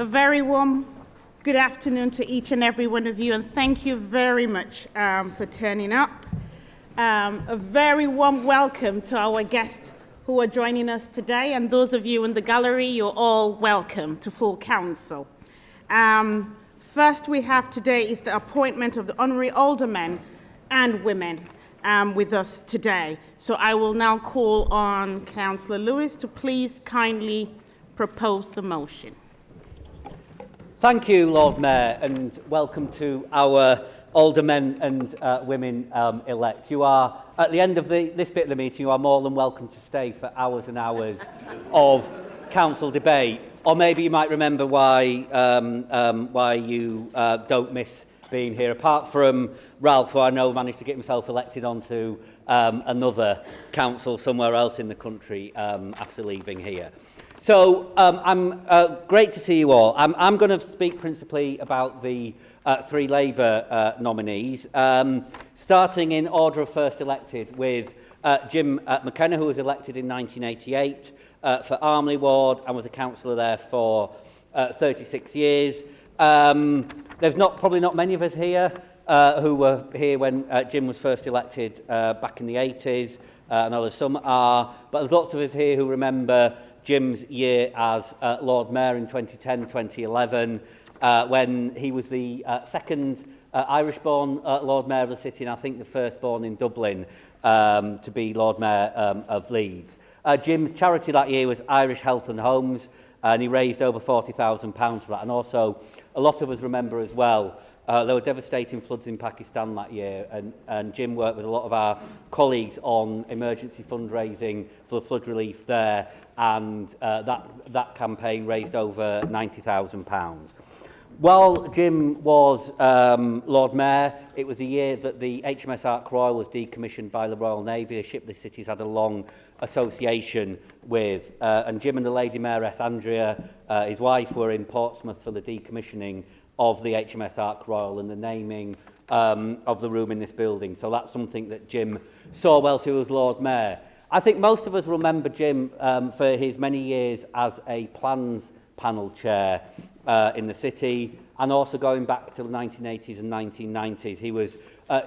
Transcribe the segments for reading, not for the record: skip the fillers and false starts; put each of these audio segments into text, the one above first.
A very warm good afternoon to each and every one of you, and thank you very much for turning up. A very warm welcome to our guests who are joining us today, and those of you in the gallery, you're all welcome to full council. First we have today is the appointment of the honorary aldermen and women with us today. So I will now call on Councillor Lewis to please kindly propose the motion. Thank you, Lord Mayor, and welcome to our aldermen and women elect. You are, at the end of this bit of the meeting, you are more than welcome to stay for hours and hours of council debate. Or maybe you might remember why you don't miss being here, apart from Ralph, who I know managed to get himself elected onto another council somewhere else in the country after leaving here. So I'm great to see you all. I'm going to speak principally about the three Labour nominees, starting in order of first elected with Jim McKenna, who was elected in 1988 for Armley Ward and was a councillor there for 36 years. There's probably not many of us here who were here when Jim was first elected back in the 80s. I know there's some are, but there's lots of us here who remember Jim's year as Lord Mayor in 2010-2011, when he was the second Irish-born Lord Mayor of the city, and I think the first-born in Dublin to be Lord Mayor of Leeds. Jim's charity that year was Irish Health and Homes, and he raised over £40,000 for that. And also, a lot of us remember as well, there were devastating floods in Pakistan that year, and Jim worked with a lot of our colleagues on emergency fundraising for the flood relief there, and that campaign raised over £90,000. While Jim was Lord Mayor, it was a year that the HMS Ark Royal was decommissioned by the Royal Navy, a ship the city's had a long association with. And Jim and the Lady Mayoress Andrea, his wife, were in Portsmouth for the decommissioning of the HMS Ark Royal and the naming of the room in this building. So that's something that Jim saw whilst he was Lord Mayor. I think most of us remember Jim for his many years as a plans panel chair in the city, and also going back to the 1980s and 1990s. He was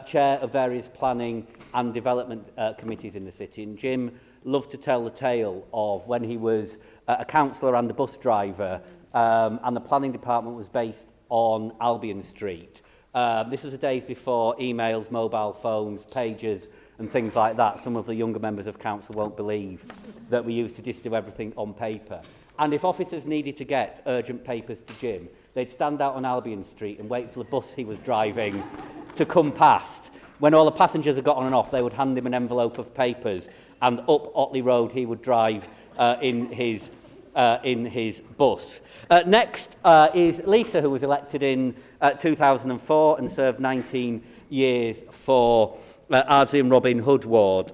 chair of various planning and development committees in the city, and Jim loved to tell the tale of when he was a councillor and a bus driver, and the planning department was based on Albion Street. This was the days before emails, mobile phones, pagers and things like that. Some of the younger members of council won't believe that we used to just do everything on paper. And if officers needed to get urgent papers to Jim, they'd stand out on Albion Street and wait for the bus he was driving to come past. When all the passengers had got on and off, they would hand him an envelope of papers, and up Otley Road he would drive in his bus. Next is Lisa, who was elected in 2004 and served 19 years for Ardsley and Robin Hood Ward.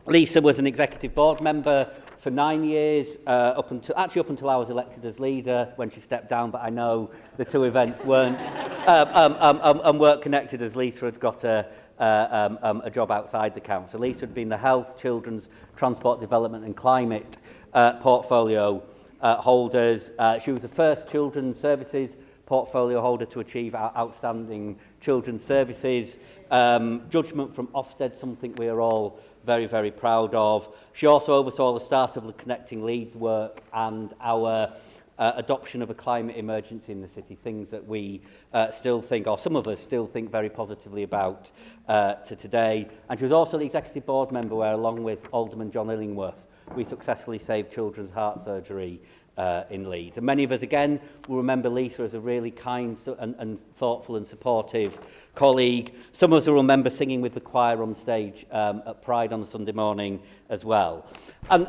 Lisa was an executive board member for 9 years, up until I was elected as leader when she stepped down, but I know the two events weren't connected, as Lisa had got a job outside the council. Lisa had been the Health, Children's, Transport Development and Climate portfolio holders. She was the first Children's Services portfolio holder to achieve outstanding children's services judgment from Ofsted, something we are all very, very proud of. She also oversaw the start of the Connecting Leeds work and our adoption of a climate emergency in the city, things that we still think, or some of us still think very positively about to today. And she was also the executive board member where, along with Alderman John Illingworth, we successfully saved children's heart surgery in Leeds. And many of us, again, will remember Lisa as a really kind and thoughtful and supportive colleague. Some of us will remember singing with the choir on stage at Pride on the Sunday morning as well. And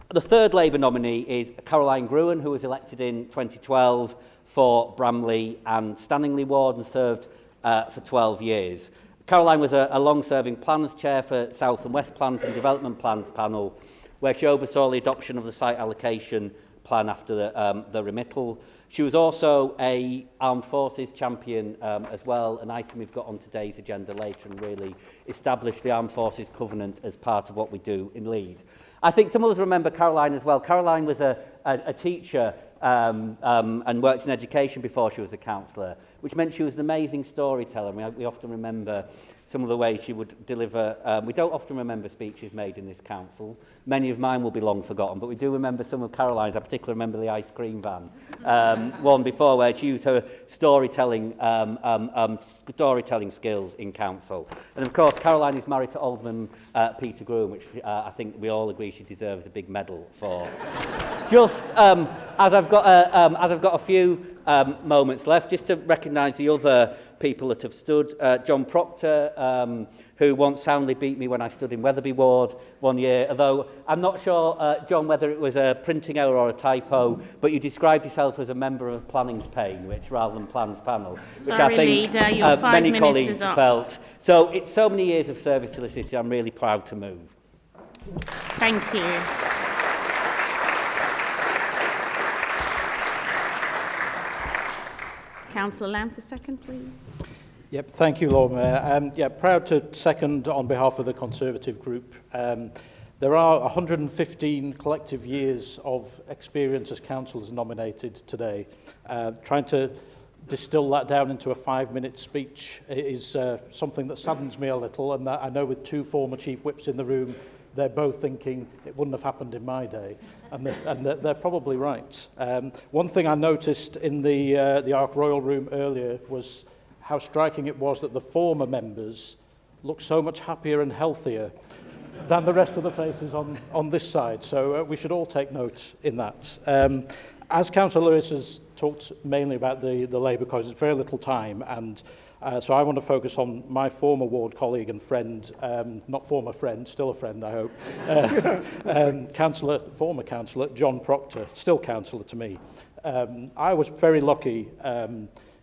the third Labour nominee is Caroline Gruen, who was elected in 2012 for Bramley and Stanningley Ward and served for 12 years. Caroline was a long-serving plans chair for South and West Plans and Development Plans panel, where she oversaw the adoption of the site allocation plan after the remittal. She was also a Armed Forces champion as well, an item we've got on today's agenda later, and really established the Armed Forces Covenant as part of what we do in Leeds. I think some of us remember Caroline as well. Caroline was a teacher and worked in education before she was a councillor, which meant she was an amazing storyteller. We often remember some of the ways she would deliver. We don't often remember speeches made in this council. Many of mine will be long forgotten, but we do remember some of Caroline's. I particularly remember the ice cream van one before, where she used her storytelling skills in council. And of course, Caroline is married to Alderman Peter Groom, which I think we all agree she deserves a big medal for. Just as I've got a few moments left, just to recognise the other people that have stood. John Proctor, who once soundly beat me when I stood in Wetherby Ward one year, although I'm not sure, John, whether it was a printing error or a typo, but you described yourself as a member of Planning's Pane, which rather than Plans Panel, which I think leader, your 5 many minutes colleagues is up. felt. So it's so many years of service to the city, I'm really proud to move. Thank you. Councillor Lamb to second, please. Yep, thank you, Lord Mayor. Proud to second on behalf of the Conservative group. There are 115 collective years of experience as councillors nominated today. Trying to distill that down into a 5-minute speech is something that saddens me a little, and that I know with 2 former chief whips in the room, they're both thinking it wouldn't have happened in my day, and they're probably right. One thing I noticed in the Ark Royal room earlier was how striking it was that the former members look so much happier and healthier than the rest of the faces on this side. So we should all take note in that. As Councillor Lewis has talked mainly about the Labour cause, it's very little time, and so I want to focus on my former ward colleague and friend, not former friend, still a friend, I hope, former councillor John Proctor, still councillor to me. I was very lucky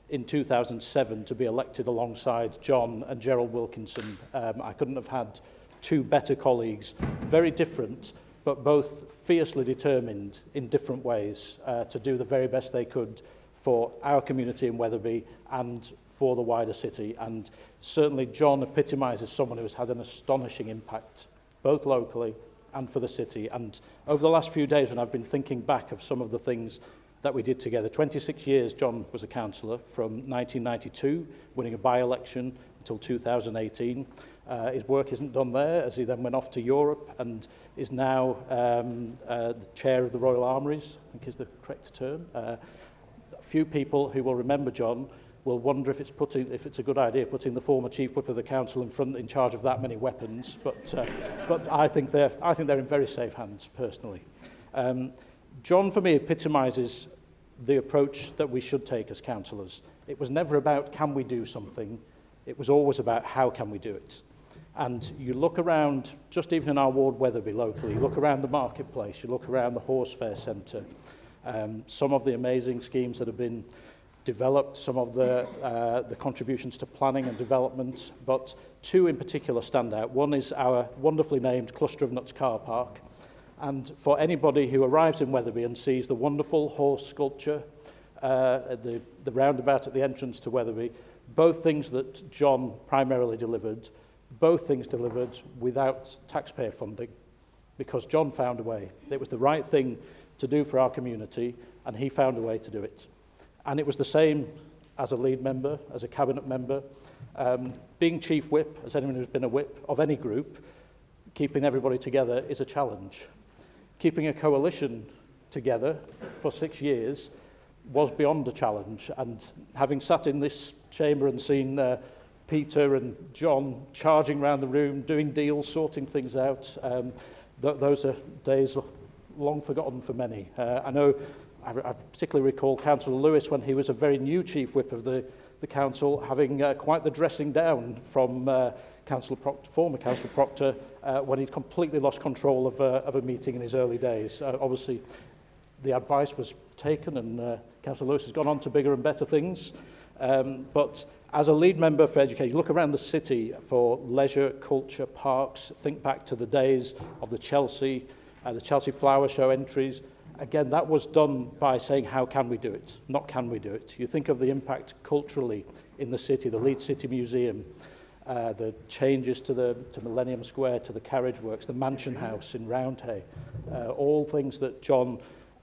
in 2007 to be elected alongside John and Gerald Wilkinson. I couldn't have had 2 better colleagues, very different, but both fiercely determined in different ways to do the very best they could for our community in Wetherby and for the wider city. And certainly John epitomises someone who has had an astonishing impact, both locally and for the city. And over the last few days, when I've been thinking back of some of the things that we did together, 26 years John was a councillor, from 1992, winning a by-election, until 2018. His work isn't done there, as he then went off to Europe and is now the chair of the Royal Armouries, I think is the correct term. Few people who will remember John will wonder if it's a good idea putting the former chief whip of the council in charge of that many weapons, but I think they're in very safe hands personally. John for me epitomises the approach that we should take as councillors. It was never about can we do something, it was always about how can we do it. And you look around, just even in our ward Wetherby locally, you look around the marketplace, you look around the horse fair centre, some of the amazing schemes that have been developed, some of the contributions to planning and development, but 2 in particular stand out. One is our wonderfully named Cluster of Nuts car park. And for anybody who arrives in Wetherby and sees the wonderful horse sculpture, the roundabout at the entrance to Wetherby, both things that John primarily delivered, both things delivered without taxpayer funding, because John found a way. It was the right thing to do for our community, and he found a way to do it. And it was the same as a lead member, as a cabinet member. Being chief whip, as anyone who's been a whip of any group, keeping everybody together is a challenge. Keeping a coalition together for 6 years was beyond a challenge. And having sat in this chamber and seen Peter and John charging around the room, doing deals, sorting things out, those are days long forgotten for many. I know, I particularly recall Councillor Lewis when he was a very new chief whip of the council, having quite the dressing down from former Councillor Proctor when he'd completely lost control of a meeting in his early days. Obviously, the advice was taken, and Councillor Lewis has gone on to bigger and better things. But as a lead member for education, you look around the city for leisure, culture, parks, think back to the days of the Chelsea Flower Show entries. Again, that was done by saying, how can we do it? Not can we do it. You think of the impact culturally in the city, the Leeds City Museum, the changes to Millennium Square, to the carriage works, the Mansion House in Roundhay, all things that John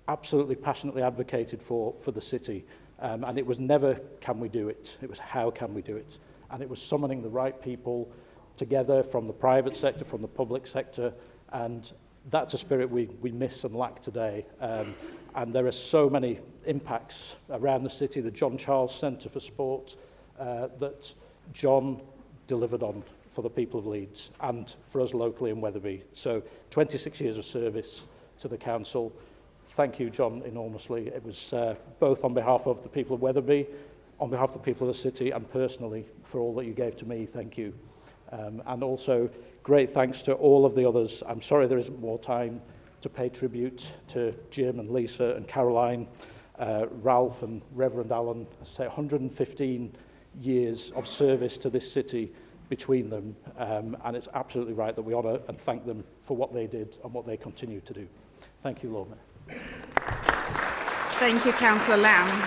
absolutely passionately advocated for the city. And it was never, can we do it? It was, how can we do it? And it was summoning the right people together from the private sector, from the public sector, and that's a spirit we miss and lack today. And there are so many impacts around the city, the John Charles Centre for Sport, that John delivered on for the people of Leeds and for us locally in Wetherby. So 26 years of service to the council. Thank you, John, enormously. It was both on behalf of the people of Wetherby, on behalf of the people of the city, and personally for all that you gave to me. Thank you. And also great thanks to all of the others. I'm sorry there isn't more time to pay tribute to Jim and Lisa and Caroline, Ralph and Reverend Alan. Say 115 years of service to this city between them, and it's absolutely right that we honour and thank them for what they did and what they continue to do. Thank you, Lord Mayor. Thank you, Councillor Lamb.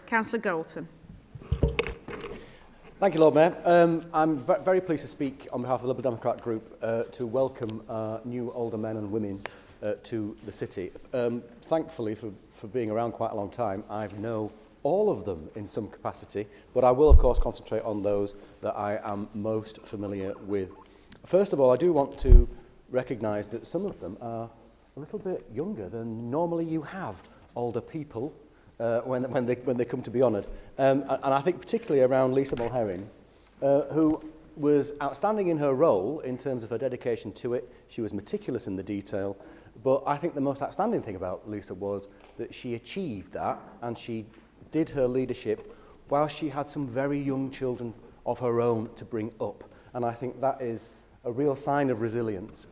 Councillor Galton. Thank you, Lord Mayor. I'm very pleased to speak on behalf of the Liberal Democrat Group to welcome new older men and women to the city. Thankfully, for being around quite a long time, I know all of them in some capacity, but I will, of course, concentrate on those that I am most familiar with. First of all, I do want to recognise that some of them are a little bit younger than normally you have older people when they come to be honoured. And I think particularly around Lisa Mulherin, who was outstanding in her role in terms of her dedication to it. She was meticulous in the detail. But I think the most outstanding thing about Lisa was that she achieved that, and she did her leadership while she had some very young children of her own to bring up. And I think that is a real sign of resilience.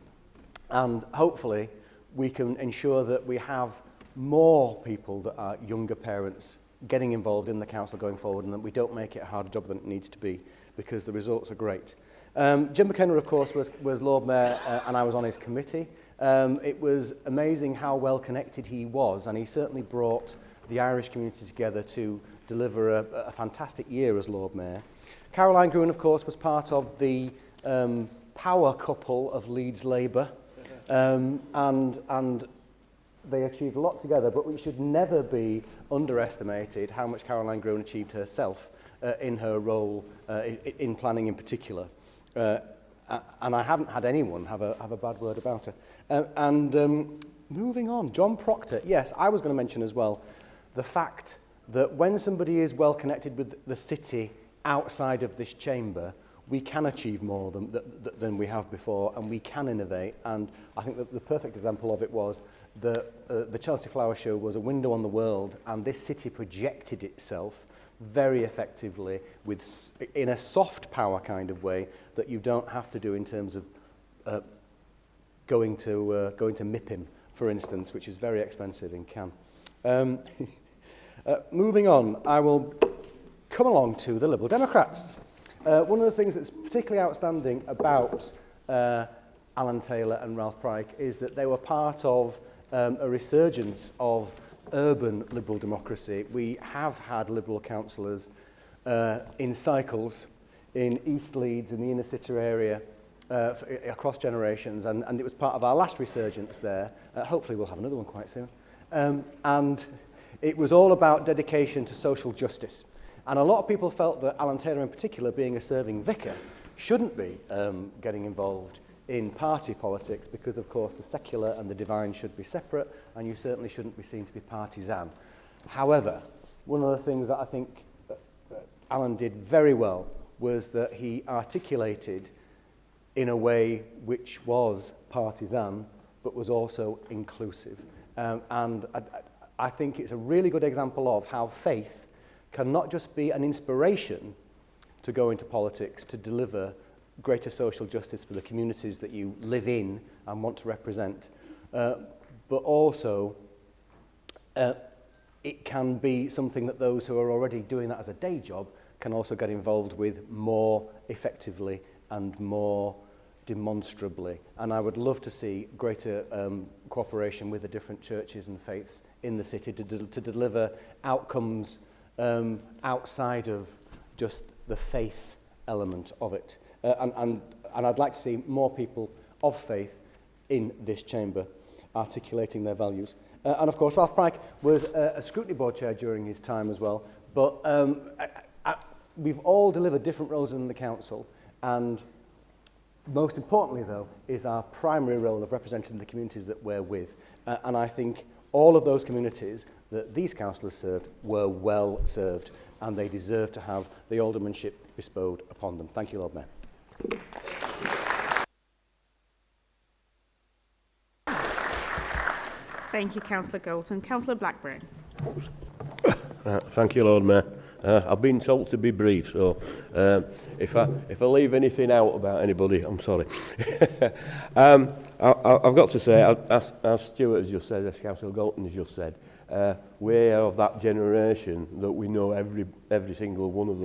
And hopefully we can ensure that we have more people that are younger parents getting involved in the council going forward, and that we don't make it a harder job than it needs to be, because the results are great. Jim McKenna, of course, was Lord Mayor, and I was on his committee. It was amazing how well connected he was, and he certainly brought the Irish community together to deliver a fantastic year as Lord Mayor. Caroline Gruen, of course, was part of the power couple of Leeds Labour, and they achieved a lot together, but we should never be underestimated how much Caroline Gruen achieved herself in her role in planning in particular. And I haven't had anyone have a bad word about her. Moving on, John Proctor. Yes, I was going to mention as well the fact that when somebody is well connected with the city outside of this chamber, we can achieve more than we have before, and we can innovate. And I think that the perfect example of it was the Chelsea Flower Show was a window on the world, and this city projected itself very effectively in a soft power kind of way that you don't have to do in terms of going to MIPIM, for instance, which is very expensive in Cannes. Moving on, I will come along to the Liberal Democrats. One of the things that's particularly outstanding about Alan Taylor and Ralph Pryke is that they were part of a resurgence of urban Liberal democracy. We have had Liberal councillors in cycles in East Leeds, in the inner city area, across generations, and it was part of our last resurgence there. Hopefully we'll have another one quite soon. And it was all about dedication to social justice. And a lot of people felt that Alan Taylor in particular, being a serving vicar, shouldn't be getting involved in party politics because, of course, the secular and the divine should be separate, and you certainly shouldn't be seen to be partisan. However, one of the things that I think Alan did very well was that he articulated in a way which was partisan but was also inclusive. And I think it's a really good example of how faith can not just be an inspiration to go into politics to deliver greater social justice for the communities that you live in and want to represent, but also it can be something that those who are already doing that as a day job can also get involved with more effectively and more demonstrably. And I would love to see greater cooperation with the different churches and faiths in the city to deliver outcomes outside of just the faith element of it. And I'd like to see more people of faith in this chamber, articulating their values. And of course, Ralph Pryke was a scrutiny board chair during his time as well. But we've all delivered different roles in the council, and most importantly, though, is our primary role of representing the communities that we're with. And I think all of those communities that these councillors served were well served, and they deserve to have the aldermanship bestowed upon them. Thank you, Lord Mayor. Thank you, Councillor Golden. Councillor Blackburn. Thank you, Lord Mayor. I've been told to be brief, so if I leave anything out about anybody, I'm sorry. I've got to say, as Stuart has just said, as Councillor Galton has just said, we're of that generation that we know every single one of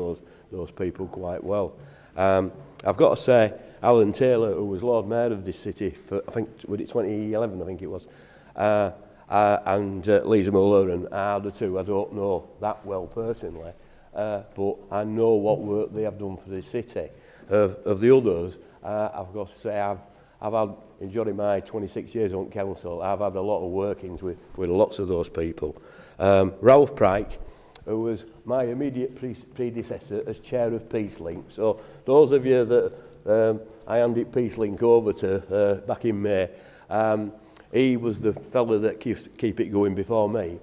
those people quite well. I've got to say, Alan Taylor, who was Lord Mayor of this city for, I think, was it 2011, I think it was, and Lisa Mulleran are the two I don't know that well personally, but I know what work they have done for the city. Of the others, I've got to say I've had, during my 26 years on council, I've had a lot of workings with lots of those people. Ralph Pryke, who was my immediate predecessor as chair of PeaceLink. So those of you that I handed PeaceLink over to back in May, he was the fellow that keep it going before me.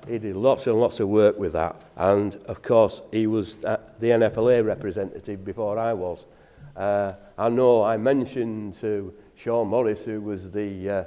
He did lots and lots of work with that, and of course he was the NFLA representative before I was. I know I mentioned to Sean Morris, who was the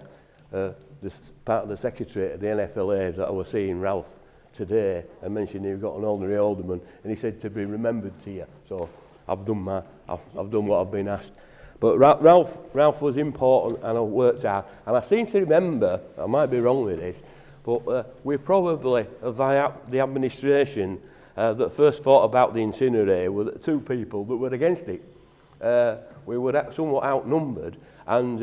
part of the secretary at the NFLA, that I was seeing Ralph today, and mentioned he got an ordinary alderman, and he said to be remembered to you. So I've done what I've been asked. But Ralph was important, and I worked hard. And I seem to remember, I might be wrong with this, but we probably, of the administration that first thought about the incinerator, were the two people that were against it. We were somewhat outnumbered, and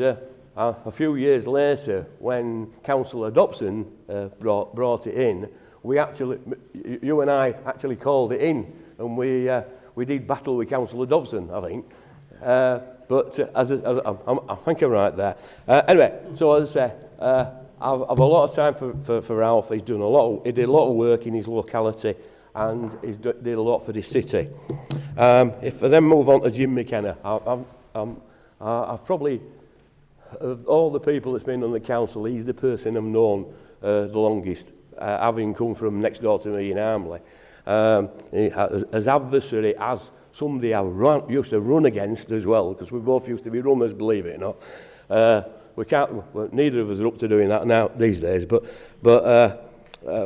a few years later, when Councillor Dobson brought it in, you and I actually called it in, and we did battle with Councillor Dobson, I think. But I think I'm right there. Anyway, so as I say, I've a lot of time for Ralph. He did a lot of work in his locality, and he did a lot for the city. If I then move on to Jim McKenna, I've probably, of all the people that's been on the council, he's the person I've known the longest, having come from next door to me in Armley. As adversary, as somebody I used to run against as well, because we both used to be runners, believe it or not. We can't. Neither of us are up to doing that now these days. But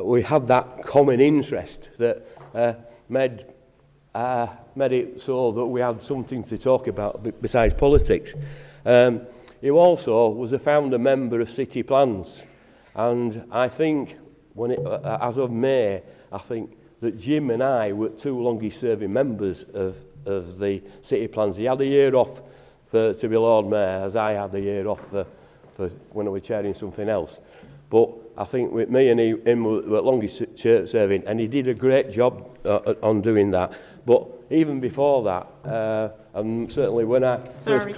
we had that common interest that made it so that we had something to talk about besides politics. He also was a founder member of City Plans, and I think as of May, I think that Jim and I were two longest serving members of the City Plans. He had a year off to be Lord Mayor, as I had a year off for when I was chairing something else. But I think with me and him were longest serving, and he did a great job on doing that. But even before that, and certainly when I first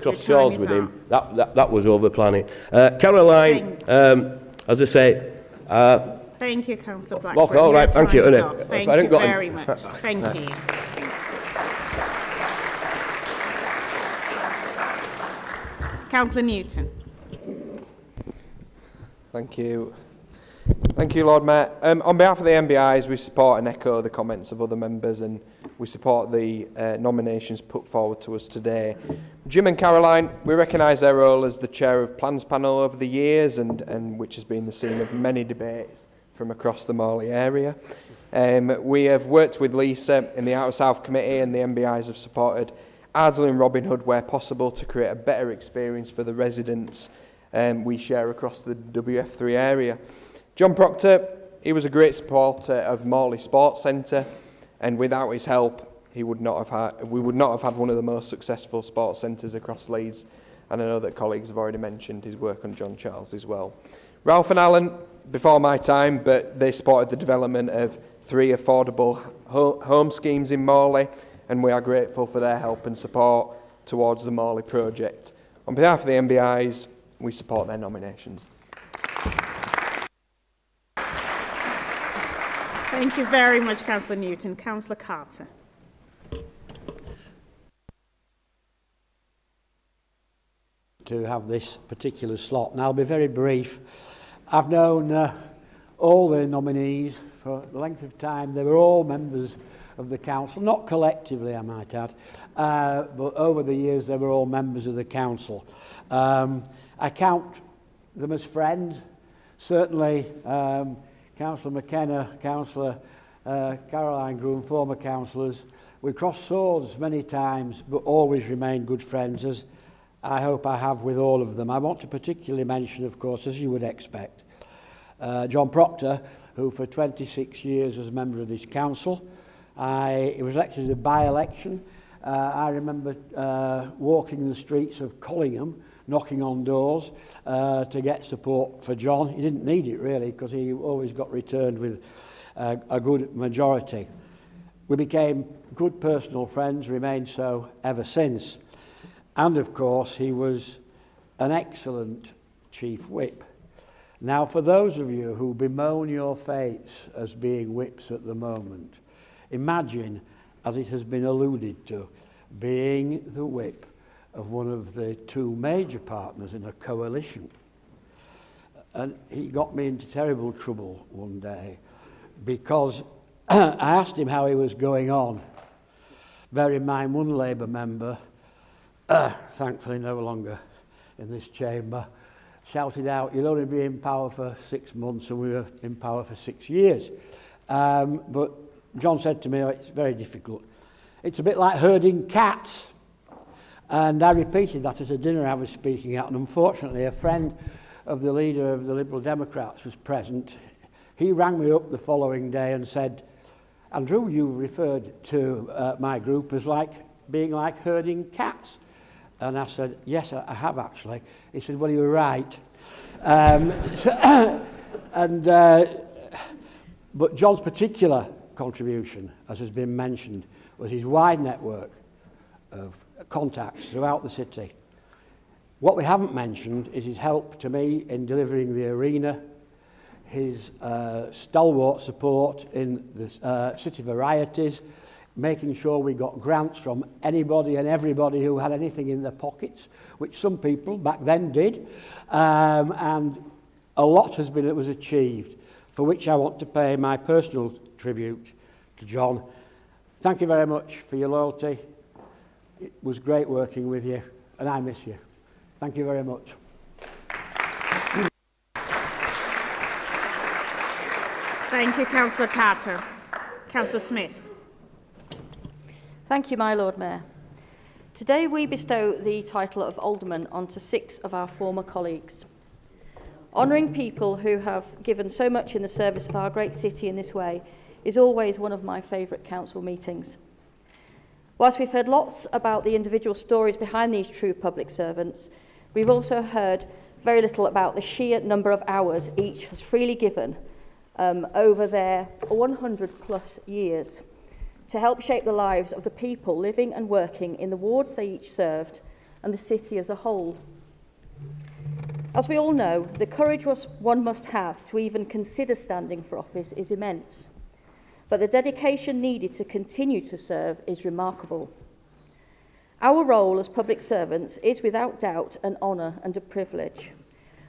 crossed swords with him, that was over planning. Caroline, as I say. Thank you, Councillor Blackburn. All right, thank you. Thank you very much. Thank you. Councillor Newton. Thank you. Thank you, Lord Mayor. On behalf of the MBIs, we support and echo the comments of other members, and we support the nominations put forward to us today. Jim and Caroline, we recognise their role as the chair of Plans Panel over the years, and which has been the scene of many debates from across the Morley area. We have worked with Lisa in the Outer South Committee, and the MBIs have supported Ardsley and Robin Hood where possible to create a better experience for the residents we share across the WF3 area. John Proctor, he was a great supporter of Morley Sports Centre, and without his help, we would not have had one of the most successful sports centres across Leeds, and I know that colleagues have already mentioned his work on John Charles as well. Ralph and Alan, before my time, but they supported the development of 3 affordable home schemes in Morley, and we are grateful for their help and support towards the Morley project. On behalf of the MBIs, we support their nominations. Thank you very much, Councillor Newton. Councillor Carter. To have this particular slot. And I'll be very brief. I've known all the nominees for a length of time. They were all members of the council, not collectively, I might add, but over the years they were all members of the council. I count them as friends. Certainly, Councillor McKenna, Councillor Caroline Groom, former councillors. We crossed swords many times, but always remained good friends, as I hope I have with all of them. I want to particularly mention, of course, as you would expect, John Proctor, who for 26 years was a member of this council. He was elected in a by-election. I remember walking the streets of Collingham, knocking on doors to get support for John. He didn't need it, really, because he always got returned with a good majority. We became good personal friends, remained so ever since. And, of course, he was an excellent chief whip. Now, for those of you who bemoan your fates as being whips at the moment, imagine, as it has been alluded to, being the whip of one of the two major partners in a coalition. And he got me into terrible trouble one day because I asked him how he was going on. Bear in mind, one Labour member, thankfully no longer in this chamber, shouted out, "You'll only be in power for 6 months," and we were in power for 6 years. But John said to me, "Oh, it's very difficult. It's a bit like herding cats." And I repeated that at a dinner I was speaking at, and unfortunately a friend of the leader of the Liberal Democrats was present. He rang me up the following day and said, "Andrew, you referred to my group as being like herding cats." And I said, "Yes, I have actually." He said, "Well, you were right." But John's particular contribution, as has been mentioned, was his wide network of contacts throughout the city. What we haven't mentioned is his help to me in delivering the arena, his stalwart support in the city varieties, making sure we got grants from anybody and everybody who had anything in their pockets, which some people back then did, and a lot was achieved, for which I want to pay my personal tribute to John. Thank you very much for your loyalty. It was great working with you, and I miss you. Thank you very much. Thank you, Councillor Carter. Councillor Smith. Thank you, my Lord Mayor. Today we bestow the title of Alderman onto 6 of our former colleagues. Honouring people who have given so much in the service of our great city in this way is always one of my favourite council meetings. Whilst we've heard lots about the individual stories behind these true public servants, we've also heard very little about the sheer number of hours each has freely given over their 100 plus years to help shape the lives of the people living and working in the wards they each served and the city as a whole. As we all know, the courage one must have to even consider standing for office is immense, but the dedication needed to continue to serve is remarkable. Our role as public servants is without doubt an honour and a privilege,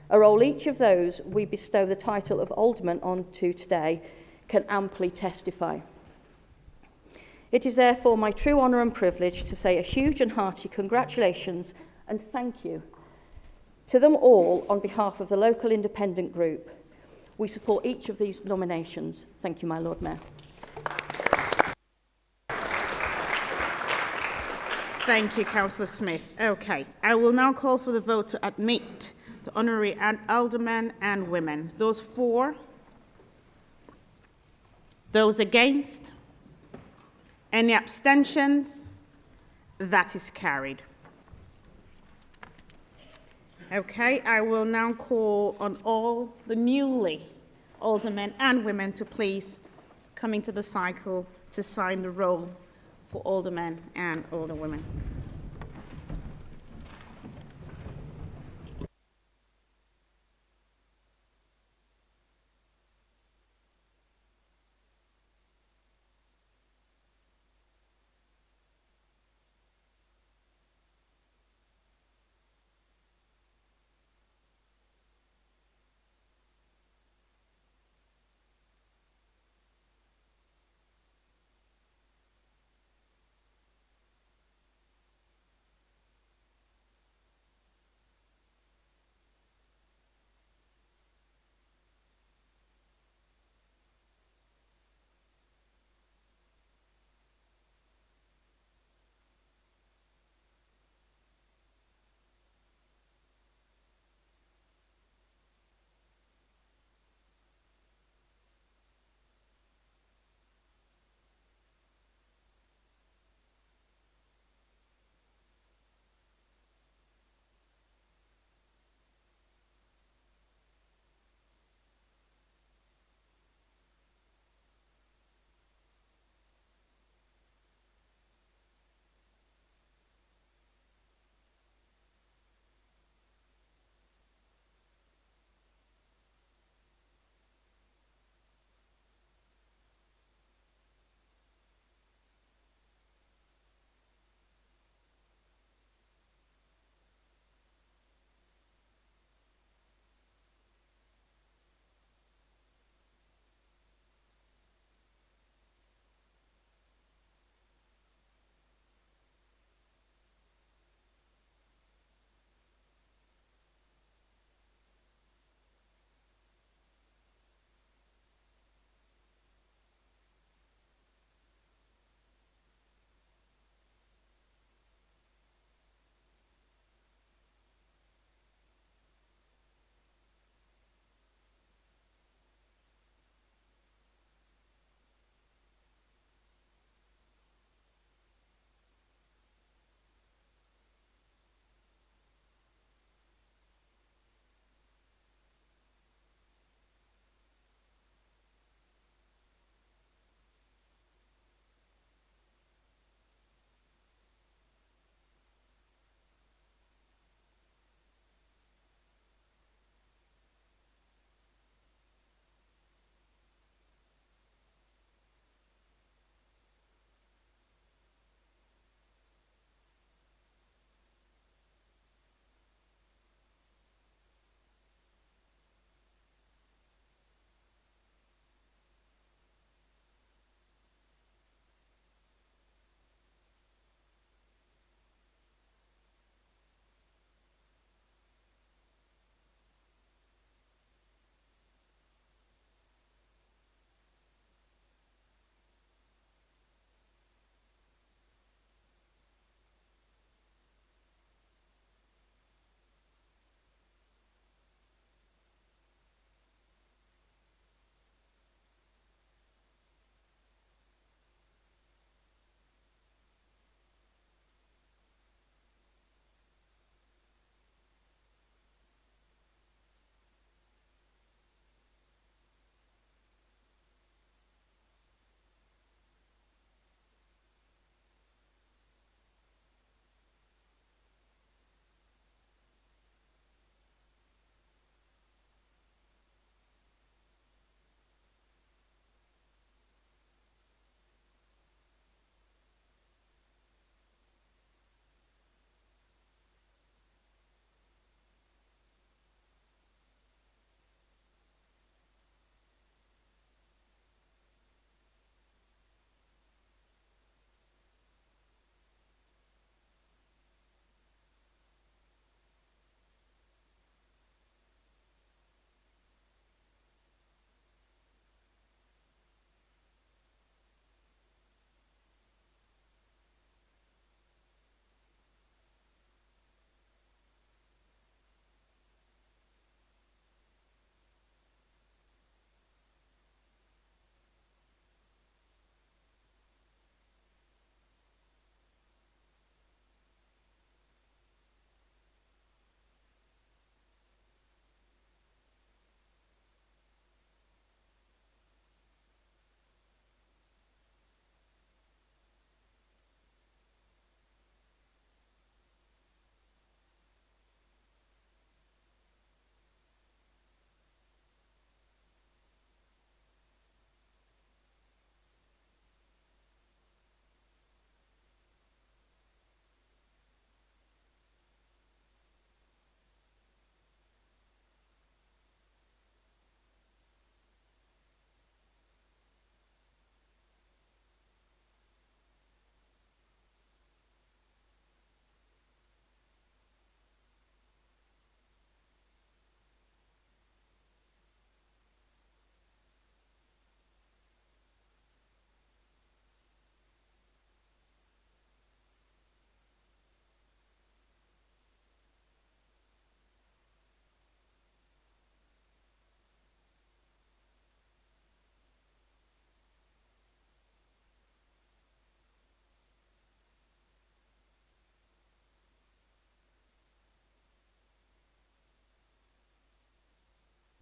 a role each of those we bestow the title of Alderman onto today can amply testify. It is therefore my true honour and privilege to say a huge and hearty congratulations and thank you to them all on behalf of the local independent group. We support each of these nominations. Thank you, my Lord Mayor. Thank you, Councillor Smith. Okay, I will now call for the vote to admit the honorary aldermen and women. Those for? Those against? Any abstentions? That is carried. Okay, I will now call on all the newly aldermen and women to please come into the cycle to sign the roll for aldermen and alderwomen.